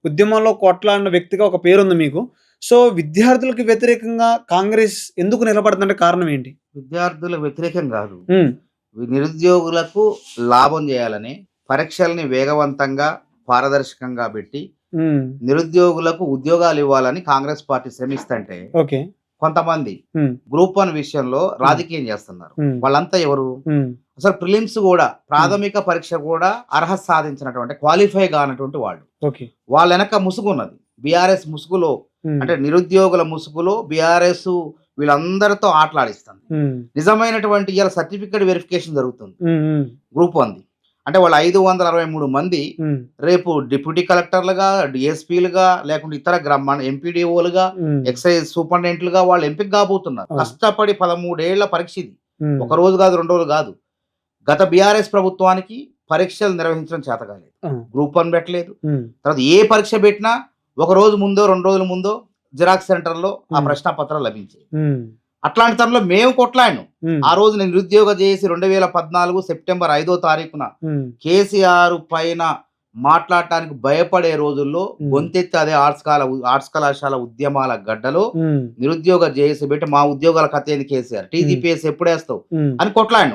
ఉద్యమంలో కొట్లాడిన వ్యక్తిగా ఒక పేరుంది మీకు. సో, విద్యార్థులకు వ్యతిరేకంగా కాంగ్రెస్ ఎందుకు నిలబడుతుందంటే కారణం ఏంటి? విద్యార్థులకు వ్యతిరేకం గాదు. హ్మ్. నిరుద్యోగులకు లాభం జేయాలని పరీక్షల్ని వేగవంతంగా, పారదర్శకంగా బెట్టి, హ్మ్. నిరుద్యోగులకు ఉద్యోగాలివ్వాలని కాంగ్రెస్ పార్టీ శ్రమిస్తంటే, ఓకే. కొంతమంది హ్మ్. గ్రూప్ 1 విషయంలో హ్మ్. రాజకీయం జేస్తున్నారు. హ్మ్. వాళ్ళంతా ఎవరు? హ్మ్. అసలు ప్రిలిమ్స్ గూడా, హ్మ్. ప్రాథమిక పరీక్ష గూడా అర్హత సాధించినటువంటి, క్వాలిఫై గానటువంటి వాళ్ళు. ఓకే. వాళ్ళెనక ముసుగున్నది. బీఆర్ఎస్ ముసుగులో, హ్మ్. అంటే నిరుద్యోగుల ముసుగులో బీఆర్ఎస్ వీళ్ళందరితో ఆటలాడిస్తుంది. హ్మ్. నిజమైనటువంటి ఇయాల సర్టిఫికేట్ వెరిఫికేషన్ జరుగుతుంది. హ్మ్. హ్మ్. గ్రూప్ 1ది. అంటే వాళ్ళు 563 మంది హ్మ్. రేపు డిప్యూటీ కలెక్టర్లుగా, డీఎస్పీలుగా, లేకుంటే ఇతర ఎంపీడీఓలుగా, హ్మ్. ఎక్సైజ్ సూపరింటెండెంట్లుగా వాళ్ళు ఎంపిక కాబోతున్నారు. అవును. కష్టపడి 13 ఏళ్ల పరీక్ష ఇది. హ్మ్. ఒక రోజు గాదు, 2 రోజులు గాదు. గత బీఆర్ఎస్ ప్రభుత్వానికి పరీక్షలు నిర్వహించడం చేత కాలేదు. ఆ! గ్రూప్ 1 పెట్టలేదు. హ్మ్. తర్వాత ఏ పరీక్ష పెట్టినా ఒక రోజు ముందో, 2 రోజుల ముందో జిరాక్స్ సెంటర్‌లో ఆ హ్మ్. ప్రశ్న పత్రాలు లభించాయి. హ్మ్. అట్లాంటి తరుణంలో మేము కొట్లాడినాం. హ్మ్. ఆ రోజు నేను నిరుద్యోగ జేఏసీ 2014 సెప్టెంబర్ 5వ తారీఖున హ్మ్. కేసీఆర్ పైన మాట్లాడటానికి భయపడే రోజుల్లో హ్మ్. గొంతెత్తి అదే ఆర్ట్స్ కళాశాల ఉద్యమాల గడ్డలో హ్మ్. నిరుద్యోగ జేఏసీ పెట్టి మా ఉద్యోగాల కథేంది కేసీఆర్, హ్మ్. టీజీపీఎస్ ఎప్పుడేస్తావు హ్మ్. అని కొట్లాడినాం.